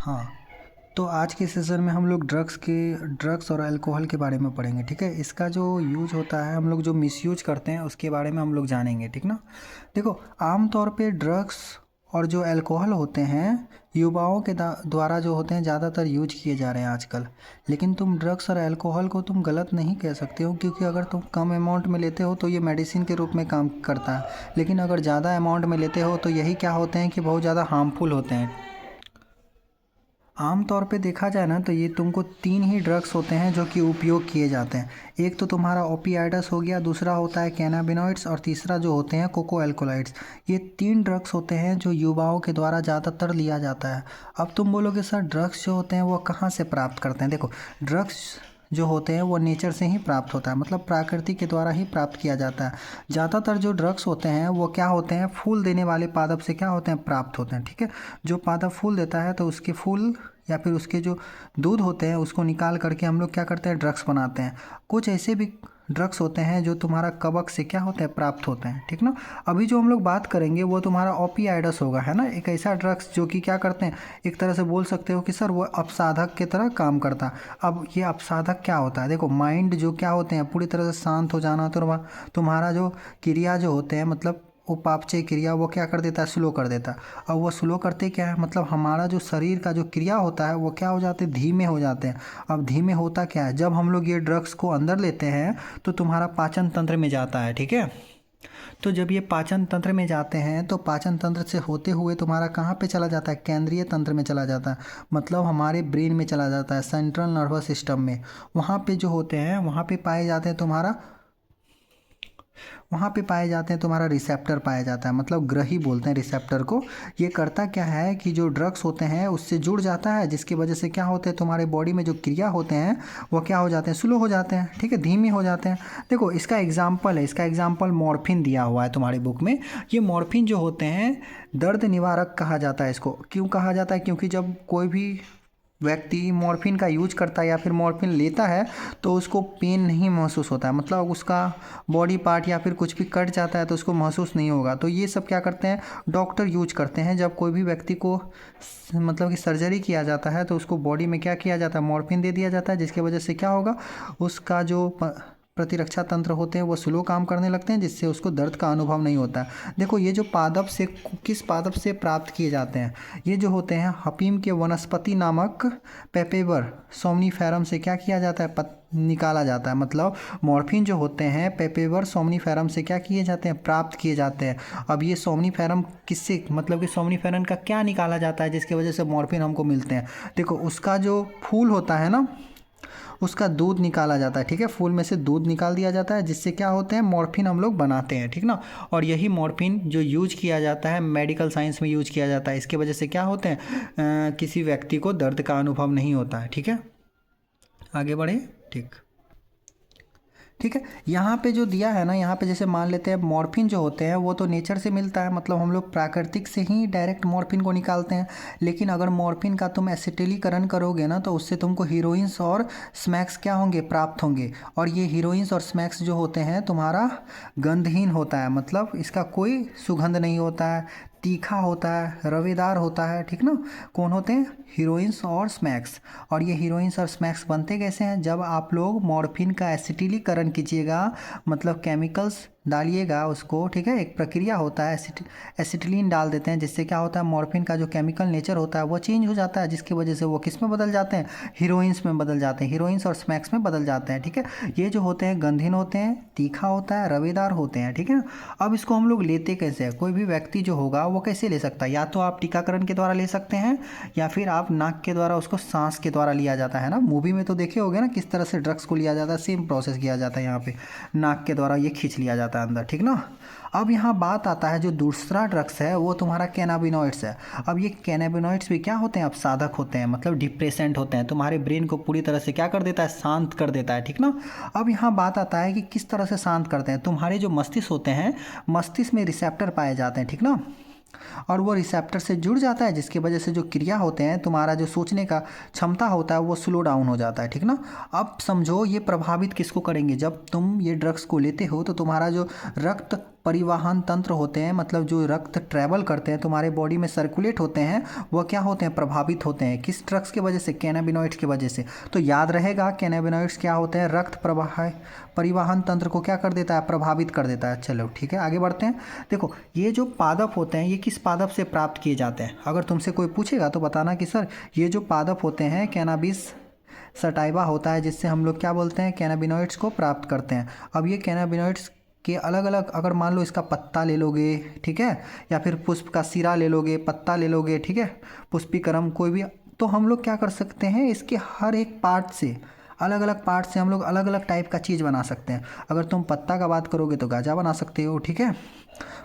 हाँ, तो आज के सेशन में हम लोग ड्रग्स और अल्कोहल के बारे में पढ़ेंगे, ठीक है। इसका जो यूज होता है, हम लोग जो मिसयूज करते हैं उसके बारे में हम लोग जानेंगे, ठीक ना। देखो, आम तौर पे ड्रग्स और जो अल्कोहल होते हैं युवाओं के द्वारा जो होते हैं ज़्यादातर यूज किए जा रहे हैं आजकल। लेकिन तुम ड्रग्स और अल्कोहल को तुम गलत नहीं कह सकते हो, क्योंकि अगर तुम कम अमाउंट में लेते हो तो ये मेडिसिन के रूप में काम करता है, लेकिन अगर ज़्यादा अमाउंट में लेते हो तो यही क्या होते हैं कि बहुत ज़्यादा हार्मफुल होते हैं। आम तौर पे देखा जाए ना तो ये तुमको तीन ही ड्रग्स होते हैं जो कि उपयोग किए जाते हैं। एक तो तुम्हारा ओपियाइड्स हो गया, दूसरा होता है कैनाबिनॉइड्स और तीसरा जो होते हैं कोको अल्कोलाइड्स। ये तीन ड्रग्स होते हैं जो युवाओं के द्वारा ज़्यादातर लिया जाता है। अब तुम बोलोगे सर ड्रग्स जो होते हैं वो कहाँ से प्राप्त करते हैं। देखो, ड्रग्स जो होते हैं वो नेचर से ही प्राप्त होता है, मतलब प्रकृति के द्वारा ही प्राप्त किया जाता है। ज़्यादातर जो ड्रग्स होते हैं वो क्या होते हैं, फूल देने वाले पादप से क्या होते हैं, प्राप्त होते हैं, ठीक है। जो पादप फूल देता है तो उसके फूल या फिर उसके जो दूध होते हैं उसको निकाल करके हम लोग क्या करते हैं, ड्रग्स बनाते हैं। कुछ ऐसे भी ड्रग्स होते हैं जो तुम्हारा कवक से क्या होते हैं, प्राप्त होते हैं, ठीक ना। अभी जो हम लोग बात करेंगे वो तुम्हारा ओपियाइड्स होगा, है ना। एक ऐसा ड्रग्स जो कि क्या करते हैं, एक तरह से बोल सकते हो कि सर वो अपसाधक की तरह काम करता है। अब ये अपसाधक क्या होता है, देखो माइंड जो क्या होते हैं पूरी तरह से शांत हो जाना, तो तुम्हारा जो क्रिया जो होते हैं मतलब उपापचय क्रिया वो क्या कर देता है, स्लो कर देता है। और वो स्लो करते क्या है, मतलब हमारा जो शरीर का जो क्रिया होता है वो क्या हो जाते हैं, धीमे हो जाते हैं। अब धीमे होता क्या है, जब हम लोग ये ड्रग्स को अंदर लेते हैं तो तुम्हारा पाचन तंत्र में जाता है, ठीक है। तो जब ये पाचन तंत्र में जाते हैं तो पाचन तंत्र से होते हुए तुम्हारा कहाँ पे चला जाता है, केंद्रीय तंत्र में चला जाता है, मतलब हमारे ब्रेन में चला जाता है, सेंट्रल नर्वस सिस्टम में। वहाँ पे जो होते हैं वहाँ पे पाए जाते हैं तुम्हारा, वहाँ पे पाए जाते हैं तुम्हारा रिसेप्टर पाया जाता है, मतलब ग्रही बोलते हैं रिसेप्टर को। ये करता क्या है कि जो ड्रग्स होते हैं उससे जुड़ जाता है, जिसकी वजह से क्या होते हैं, तुम्हारे बॉडी में जो क्रिया होते हैं वो क्या हो जाते हैं, स्लो हो जाते हैं, ठीक है, धीमे हो जाते हैं। देखो इसका एग्जाम्पल है, इसका एग्जाम्पल मॉर्फिन दिया हुआ है तुम्हारी बुक में। ये मॉर्फिन जो होते हैं दर्द निवारक कहा जाता है इसको। क्यों कहा जाता है, क्योंकि जब कोई भी व्यक्ति मॉर्फिन का यूज करता है या फिर मॉर्फिन लेता है तो उसको पेन नहीं महसूस होता है, मतलब उसका बॉडी पार्ट या फिर कुछ भी कट जाता है तो उसको महसूस नहीं होगा। तो ये सब क्या करते हैं, डॉक्टर यूज करते हैं। जब कोई भी व्यक्ति को मतलब कि सर्जरी किया जाता है तो उसको बॉडी में क्या किया जाता है, मॉर्फिन दे दिया जाता है, जिसकी वजह से क्या होगा, उसका जो प्रतिरक्षा तंत्र होते हैं वो स्लो काम करने लगते हैं, जिससे उसको दर्द का अनुभव नहीं होता है। देखो ये जो पादप से किस पादप से प्राप्त किए जाते हैं, ये जो होते हैं हफीम के वनस्पति नामक पेपेवर सोमनीफेरम से क्या किया जाता है, निकाला जाता है। मतलब मॉर्फिन जो होते हैं पेपेवर सोमनीफेरम से क्या किए जाते हैं, प्राप्त किए जाते हैं। अब ये सोमनीफेरम किससे, मतलब कि सोमनीफेरम का क्या निकाला जाता है जिसकी वजह से मॉर्फिन हमको मिलते हैं। देखो उसका जो फूल होता है ना, उसका दूध निकाला जाता है, ठीक है। फूल में से दूध निकाल दिया जाता है, जिससे क्या होते हैं, मॉर्फिन हम लोग बनाते हैं, ठीक ना। और यही मॉर्फिन जो यूज किया जाता है मेडिकल साइंस में यूज किया जाता है। इसके वजह से क्या होते हैं, किसी व्यक्ति को दर्द का अनुभव नहीं होता है, ठीक है। आगे बढ़े, ठीक, ठीक है। यहाँ पे जो दिया है ना, यहाँ पे जैसे मान लेते हैं मॉर्फिन जो होते हैं वो तो नेचर से मिलता है, मतलब हम लोग प्राकृतिक से ही डायरेक्ट मॉर्फिन को निकालते हैं। लेकिन अगर मॉर्फिन का तुम एसिटिलीकरण करोगे ना तो उससे तुमको हीरोइंस और स्मैक्स क्या होंगे, प्राप्त होंगे। और ये हीरोइंस और स्मैक्स जो होते हैं तुम्हारा गंधहीन होता है, मतलब इसका कोई सुगंध नहीं होता है, तीखा होता है, रवेदार होता है, ठीक ना। कौन होते हैं, हीरोइंस और स्मैक्स। और ये हीरोइंस और स्मैक्स बनते कैसे हैं, जब आप लोग मॉर्फिन का एसिटिलीकरण कीजिएगा, मतलब केमिकल्स डालिएगा उसको, ठीक है। एक प्रक्रिया होता है, एसिटिलीन डाल देते हैं, जिससे क्या होता है, मॉर्फिन का जो केमिकल नेचर होता है वो चेंज हो जाता है, जिसकी वजह से वो किस में बदल जाते हैं, हीरोइंस में बदल जाते हैं, हीरोइंस और स्मैक्स में बदल जाते हैं, ठीक है। ये जो होते हैं गंधहीन होते हैं, तीखा होता है, रवेदार होते हैं, ठीक है। अब इसको हम लोग लेते कैसे हैं, कोई भी व्यक्ति जो होगा वो कैसे ले सकता है, या तो आप टीकाकरण के द्वारा ले सकते हैं या फिर आप नाक के द्वारा, उसको सांस के द्वारा लिया जाता है ना। मूवी में तो देखे होगे ना किस तरह से ड्रग्स को लिया जाता है, सेम प्रोसेस किया जाता है, यहाँ पे नाक के द्वारा ये खींच लिया जाता है अंदर, ठीक ना। अब यहाँ बात आता है जो दूसरा ड्रग्स है वो तुम्हारा कैनाबिनॉइड्स है। अब ये कैनाबिनॉइड्स भी क्या होते हैं, अब साधक होते हैं, मतलब डिप्रेसेंट होते हैं, तुम्हारे ब्रेन को पूरी तरह से क्या कर देता है, शांत कर देता है, ठीक ना। अब यहाँ बात आता है कि किस तरह से शांत करते हैं, तुम्हारे जो मस्तिष्क होते हैं, मस्तिष्क में रिसेप्टर पाए जाते हैं, ठीक ना। और वो रिसेप्टर से जुड़ जाता है, जिसकी वजह से जो क्रिया होते हैं, तुम्हारा जो सोचने का क्षमता होता है वो स्लो डाउन हो जाता है, ठीक ना। अब समझो ये प्रभावित किसको करेंगे, जब तुम ये ड्रग्स को लेते हो तो तुम्हारा जो रक्त परिवहन तंत्र होते हैं, मतलब जो रक्त ट्रैवल करते हैं तुम्हारे बॉडी में सर्कुलेट होते हैं, वह क्या होते हैं, प्रभावित होते हैं। किस ड्रग्स की वजह से, कैनाबिनॉइड्स की वजह से। तो याद रहेगा कैनाबिनॉइड्स क्या होते हैं, रक्त प्रवाह परिवहन तंत्र को क्या कर देता है, प्रभावित कर देता है। चलो ठीक है, आगे बढ़ते हैं। देखो ये जो पादप होते हैं ये किस पादप से प्राप्त किए जाते हैं। अगर तुमसे कोई पूछेगा तो बताना कि सर ये जो पादप होते हैं कैनाबिस सटाइवा होता है, जिससे हम लोग क्या बोलते हैं, कैनाबिनॉइड्स को प्राप्त करते हैं। अब ये कैनाबिनॉइड्स के अलग अलग, अगर मान लो इसका पत्ता ले लोगे, ठीक है, या फिर पुष्प का सिरा ले लोगे, पत्ता ले लोगे, ठीक है, पुष्पीकरम कोई भी, तो हम लोग क्या कर सकते हैं, इसके हर एक पार्ट से, अलग अलग पार्ट से हम लोग अलग अलग टाइप का चीज़ बना सकते हैं। अगर तुम पत्ता का बात करोगे तो गांजा बना सकते हो, ठीक है,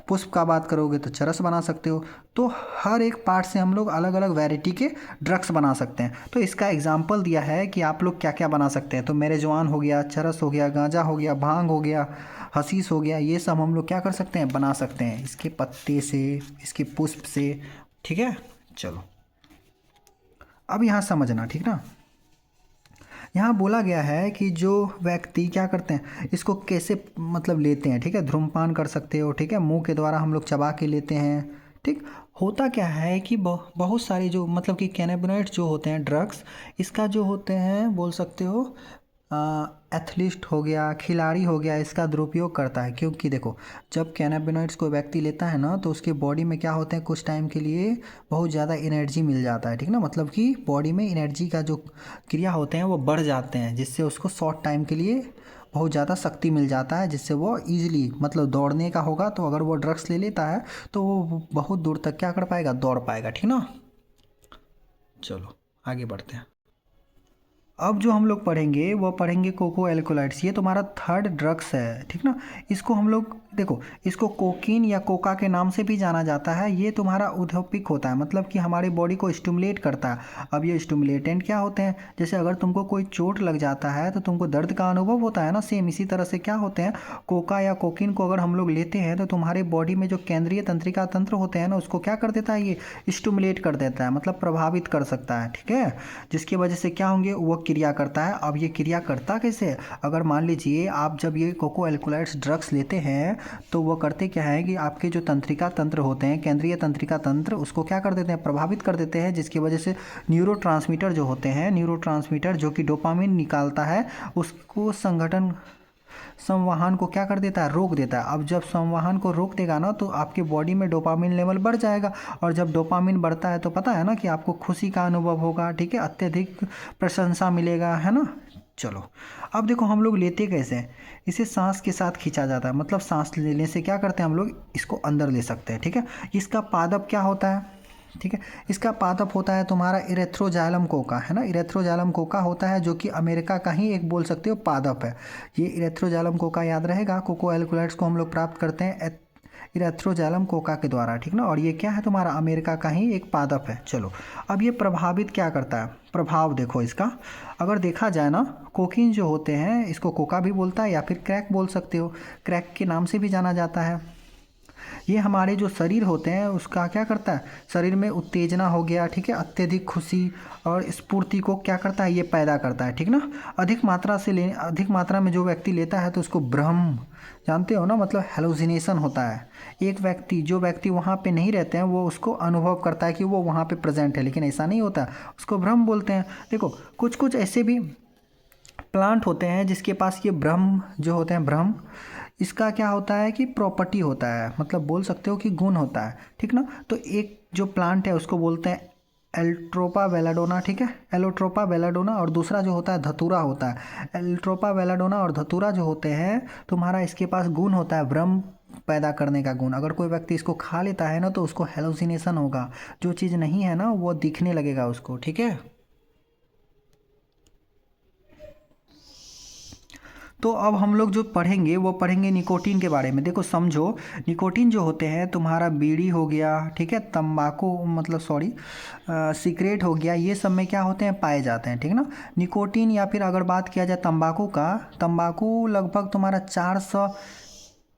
पुष्प का बात करोगे तो चरस बना सकते हो। तो हर एक पार्ट से हम लोग अलग अलग वैरायटी के ड्रग्स बना सकते हैं। तो इसका एग्जाम्पल दिया है कि आप लोग क्या क्या बना सकते हैं। तो मेरे जवान हो गया, चरस हो गया, गांजा हो गया, भांग हो गया, हशीश हो गया, ये सब हम लोग क्या कर सकते हैं, बना सकते हैं इसके पत्ते से, इसके पुष्प से, ठीक है। चलो अब यहाँ समझना, ठीक ना। यहाँ बोला गया है कि जो व्यक्ति क्या करते हैं, इसको कैसे मतलब लेते हैं, ठीक है, धूम्रपान कर सकते हो, ठीक है, मुंह के द्वारा हम लोग चबा के लेते हैं। ठीक, होता क्या है कि बहुत सारे जो मतलब कि कैनाबिनॉइड्स जो होते हैं ड्रग्स, इसका जो होते हैं बोल सकते हो एथलीट हो गया, खिलाड़ी हो गया, इसका दुरुपयोग करता है। क्योंकि देखो जब कैनाबिनॉइड्स कोई व्यक्ति लेता है ना तो उसके बॉडी में क्या होते हैं, कुछ टाइम के लिए बहुत ज़्यादा एनर्जी मिल जाता है, ठीक ना, मतलब कि बॉडी में एनर्जी का जो क्रिया होते हैं वो बढ़ जाते हैं, जिससे उसको शॉर्ट टाइम के लिए बहुत ज़्यादा शक्ति मिल जाता है, जिससे वो ईजिली मतलब दौड़ने का होगा तो अगर वो ड्रग्स ले लेता है तो वो बहुत दूर तक क्या कर पाएगा, दौड़ पाएगा, ठीक ना। चलो आगे बढ़ते हैं। अब जो हम लोग पढ़ेंगे वो पढ़ेंगे कोको एल्कोलाइड्स। ये तुम्हारा थर्ड ड्रग्स है, ठीक ना। इसको हम लोग देखो, इसको कोकीन या कोका के नाम से भी जाना जाता है। ये तुम्हारा उद्दीपक होता है, मतलब कि हमारी बॉडी को स्टिमुलेट करता है। अब ये स्टिमुलेटेंट क्या होते हैं, जैसे अगर तुमको कोई चोट लग जाता है तो तुमको दर्द का अनुभव होता है ना, सेम इसी तरह से क्या होते हैं, कोका या कोकीन को अगर हम लोग लेते हैं तो तुम्हारे बॉडी में जो केंद्रीय तंत्रिका तंत्र होते हैं ना, उसको क्या कर देता है, ये स्टिमुलेट कर देता है, मतलब प्रभावित कर सकता है, ठीक है, जिसकी वजह से क्या होंगे, वो क्रिया करता है। अब ये क्रिया करता कैसे है, अगर मान लीजिए आप जब ये कोको एल्कोलाइड्स ड्रग्स लेते हैं तो वो करते क्या है कि आपके जो तंत्रिका तंत्र होते हैं, केंद्रीय तंत्रिका तंत्र, उसको क्या कर देते हैं, प्रभावित कर देते हैं, जिसकी वजह से न्यूरोट्रांसमीटर जो होते हैं, न्यूरोट्रांसमीटर जो कि डोपामिन निकालता है, उसको संवहन को क्या कर देता है, रोक देता है। अब जब संवहन को रोक देगा ना तो आपके बॉडी में डोपामिन लेवल बढ़ जाएगा, और जब डोपामिन बढ़ता है तो पता है ना कि आपको खुशी का अनुभव होगा, ठीक है, अत्यधिक प्रशंसा मिलेगा, है ना। चलो अब देखो हम लोग लेते कैसे हैं, इसे सांस के साथ खींचा जाता है, मतलब सांस लेने से क्या करते हैं हम लोग, इसको अंदर ले सकते हैं, ठीक है। इसका पादप क्या होता है, ठीक है, इसका पादप होता है तुम्हारा इरेथ्रोजाइलम कोका, है ना, इरेथ्रोजाइलम कोका होता है, जो कि अमेरिका का ही एक बोल सकते हो पादप है। ये इरेथ्रोजाइलम कोका याद रहेगा, कोको एल्कोलाइड्स को हम लोग प्राप्त करते हैं इरेथ्रोजाइलम कोका के द्वारा, ठीक ना, और ये क्या है तुम्हारा अमेरिका का ही एक पादप है। चलो अब ये प्रभावित क्या करता है, प्रभाव देखो इसका, अगर देखा जाए ना, कोकीन जो होते हैं इसको कोका भी बोलता है या फिर क्रैक बोल सकते हो, क्रैक के नाम से भी जाना जाता है। ये हमारे जो शरीर होते हैं उसका क्या करता है, शरीर में उत्तेजना हो गया, ठीक है, अत्यधिक खुशी और स्फूर्ति को क्या करता है, ये पैदा करता है, ठीक ना। अधिक मात्रा में जो व्यक्ति लेता है तो उसको भ्रम, जानते हो ना, मतलब हेलुसिनेशन होता है। जो व्यक्ति वहाँ पे नहीं रहते हैं वो उसको अनुभव करता है कि वो वहाँ पे प्रेजेंट है, लेकिन ऐसा नहीं होता, उसको भ्रम बोलते हैं। देखो कुछ कुछ ऐसे भी प्लांट होते हैं जिसके पास ये भ्रम जो होते हैं, भ्रम, इसका क्या होता है कि प्रॉपर्टी होता है, मतलब बोल सकते हो कि गुण होता है, ठीक ना। तो एक जो प्लांट है उसको बोलते हैं एल्ट्रोपा बेलाडोना, ठीक है, एलोट्रोपा बेलाडोना, और दूसरा जो होता है धतूरा होता है। एल्ट्रोपा बेलाडोना और धतूरा जो होते हैं तुम्हारा, इसके पास गुण होता है भ्रम पैदा करने का गुण। अगर कोई व्यक्ति इसको खा लेता है ना तो उसको हेलुसिनेशन होगा, जो चीज़ नहीं है ना वो दिखने लगेगा उसको, ठीक है। तो अब हम लोग जो पढ़ेंगे वो पढ़ेंगे निकोटीन के बारे में। देखो समझो, निकोटीन जो होते हैं तुम्हारा बीड़ी हो गया, ठीक है, तंबाकू मतलब सॉरी सिगरेट हो गया, ये सब में क्या होते हैं, पाए जाते हैं, ठीक ना। निकोटीन या फिर अगर बात किया जाए तंबाकू का, तंबाकू लगभग तुम्हारा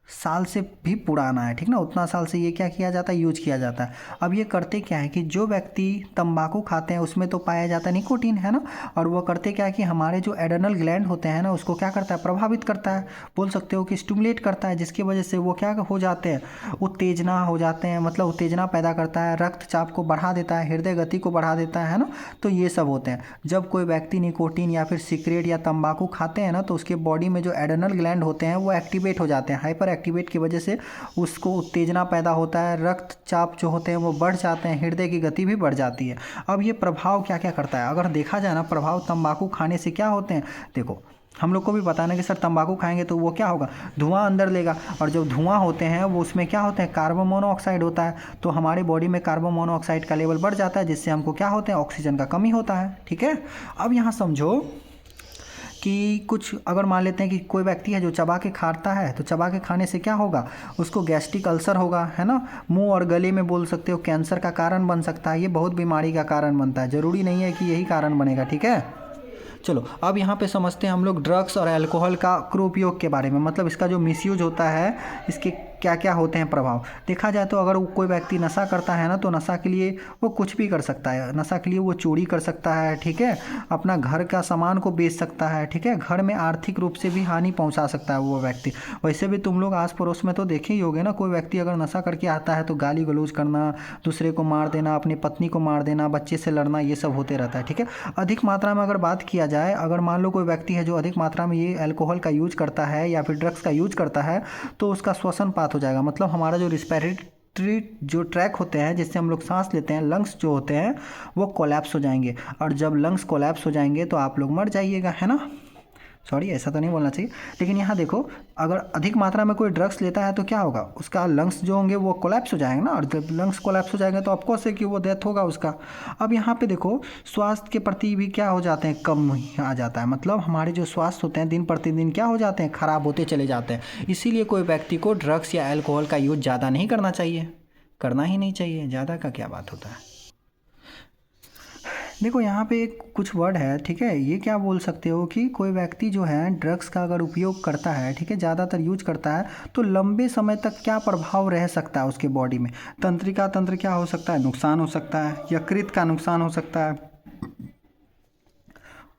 साल से भी पुराना है, ठीक ना, उतना साल से ये क्या किया जाता है, यूज किया जाता है। अब ये करते क्या है कि जो व्यक्ति तंबाकू खाते हैं उसमें तो पाया जाता है निकोटीन, है ना, और वो करते क्या है कि हमारे जो एड्रेनल ग्लैंड होते हैं ना उसको क्या करता है, प्रभावित करता है, बोल सकते हो कि स्टिमुलेट करता है, जिसकी वजह से वो क्या हो जाते हैं, उत्तेजना हो जाते हैं, मतलब उत्तेजना पैदा करता है, रक्तचाप को बढ़ा देता है, हृदय गति को बढ़ा देता है ना। तो ये सब होते हैं। जब कोई व्यक्ति निकोटीन या फिर सिगरेट या तंबाकू खाते हैं ना तो उसके बॉडी में जो एड्रेनल ग्लैंड होते हैं वो एक्टिवेट हो जाते हैं, हाइपर एक्टिवेट की वजह से उसको उत्तेजना पैदा होता है, रक्तचाप जो होते हैं वो बढ़ जाते हैं, हृदय की गति भी बढ़ जाती है। अब ये प्रभाव क्या क्या करता है, अगर देखा जाए ना, प्रभाव तंबाकू खाने से क्या होते हैं, देखो हम लोग को भी पता है ना कि सर तंबाकू खाएंगे तो वो क्या होगा, धुआं अंदर लेगा, और जब धुआं होते हैं वो उसमें क्या होते हैं, कार्बन मोनोऑक्साइड होता है, तो हमारे बॉडी में कार्बन मोनोऑक्साइड का लेवल बढ़ जाता है, जिससे हमको क्या होते हैं, ऑक्सीजन का कमी होता है, ठीक है। अब यहाँ समझो कि कुछ अगर मान लेते हैं कि कोई व्यक्ति है जो चबा के खाता है, तो चबा के खाने से क्या होगा, उसको गैस्ट्रिक अल्सर होगा, है ना, मुंह और गले में बोल सकते हो कैंसर का कारण बन सकता है, ये बहुत बीमारी का कारण बनता है, ज़रूरी नहीं है कि यही कारण बनेगा, ठीक है। चलो अब यहाँ पे समझते हैं हम लोग ड्रग्स और अल्कोहल का कुरुपयोग के बारे में, मतलब इसका जो मिसयूज होता है, इसके क्या क्या होते हैं प्रभाव। देखा जाए तो अगर कोई व्यक्ति नशा करता है ना तो नशा के लिए वो कुछ भी कर सकता है, नशा के लिए वो चोरी कर सकता है, ठीक है, अपना घर का सामान को बेच सकता है, ठीक है, घर में आर्थिक रूप से भी हानि पहुंचा सकता है वो व्यक्ति। वैसे भी तुम लोग आस पड़ोस में तो देखे ही होगे ना, कोई व्यक्ति अगर नशा करके आता है तो गाली गलौज करना, दूसरे को मार देना, अपनी पत्नी को मार देना, बच्चे से लड़ना, ये सब होते रहता है, ठीक है। अधिक मात्रा में अगर बात किया जाए, अगर मान लो कोई व्यक्ति है जो अधिक मात्रा में ये अल्कोहल का यूज करता है या फिर ड्रग्स का यूज करता है तो उसका श्वसन पात हो जाएगा, मतलब हमारा जो रिस्पिरेटरी जो ट्रैक होते हैं जिससे हम लोग सांस लेते हैं, लंग्स जो होते हैं वो कोलैप्स हो जाएंगे, और जब लंग्स कोलैप्स हो जाएंगे तो आप लोग मर जाइएगा, है ना। सॉरी, ऐसा तो नहीं बोलना चाहिए, लेकिन यहाँ देखो, अगर अधिक मात्रा में कोई ड्रग्स लेता है तो क्या होगा, उसका लंग्स जो होंगे वो कोलैप्स हो जाएंगे ना, और जब लंग्स कोलैप्स हो जाएंगे तो ऑफकोर्स है कि वो डेथ होगा उसका। अब यहाँ पे देखो, स्वास्थ्य के प्रति भी क्या हो जाते हैं, कम आ जाता है, मतलब हमारे जो स्वास्थ्य होते हैं दिन प्रतिदिन क्या हो जाते हैं, खराब होते चले जाते हैं। इसीलिए कोई व्यक्ति को ड्रग्स या अल्कोहल का यूज ज़्यादा नहीं करना चाहिए, करना ही नहीं चाहिए, ज़्यादा का क्या बात होता है। देखो यहाँ पे एक कुछ वर्ड है, ठीक है, ये क्या बोल सकते हो कि कोई व्यक्ति जो है ड्रग्स का अगर उपयोग करता है, ठीक है, ज़्यादातर यूज करता है तो लंबे समय तक क्या प्रभाव रह सकता है उसके बॉडी में, तंत्रिका तंत्र क्या हो सकता है, नुकसान हो सकता है, यकृत का नुकसान हो सकता है,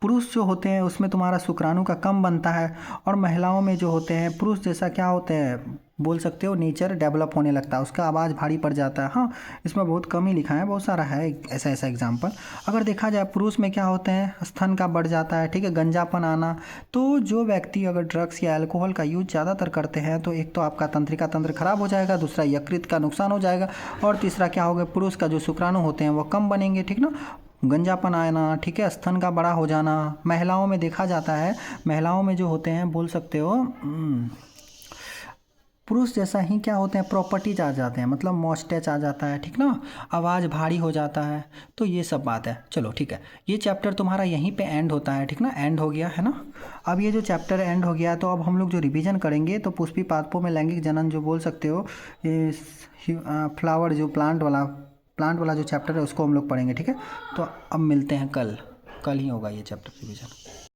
पुरुष जो होते हैं उसमें तुम्हारा शुक्राणु का कम बनता है, और महिलाओं में जो होते हैं पुरुष जैसा क्या होते हैं, बोल सकते हो नेचर डेवलप होने लगता है, उसका आवाज़ भारी पड़ जाता है। हाँ, इसमें बहुत कम ही लिखा है, बहुत सारा है ऐसा ऐसा एग्जाम्पल। अगर देखा जाए पुरुष में क्या होते हैं, स्तन का बढ़ जाता है, ठीक है, गंजापन आना। तो जो व्यक्ति अगर ड्रग्स या अल्कोहल का यूज ज़्यादातर करते हैं तो एक तो आपका तंत्रिका तंत्र खराब हो जाएगा, दूसरा यकृत का नुकसान हो जाएगा, और तीसरा क्या होगा, पुरुष का जो शुक्राणु होते हैं वो कम बनेंगे, ठीक ना, गंजापन आना, ठीक है, स्तन का बड़ा हो जाना। महिलाओं में देखा जाता है, महिलाओं में जो होते हैं बोल सकते हो पुरुष जैसा ही क्या होते हैं, प्रॉपर्टीज आ जाते हैं, मतलब मॉस्टैच आ जाता है, ठीक ना, आवाज़ भारी हो जाता है। तो ये सब बात है। चलो ठीक है, ये चैप्टर तुम्हारा यहीं पे एंड होता है, ठीक ना, एंड हो गया है ना। अब ये जो चैप्टर एंड हो गया तो अब हम लोग जो रिवीजन करेंगे तो पुष्पी पादपों में लैंगिक जनन जो बोल सकते हो, ये फ्लावर जो प्लांट वाला जो चैप्टर है उसको हम लोग पढ़ेंगे, ठीक है। तो अब मिलते हैं कल ही होगा ये चैप्टर रिवीजन।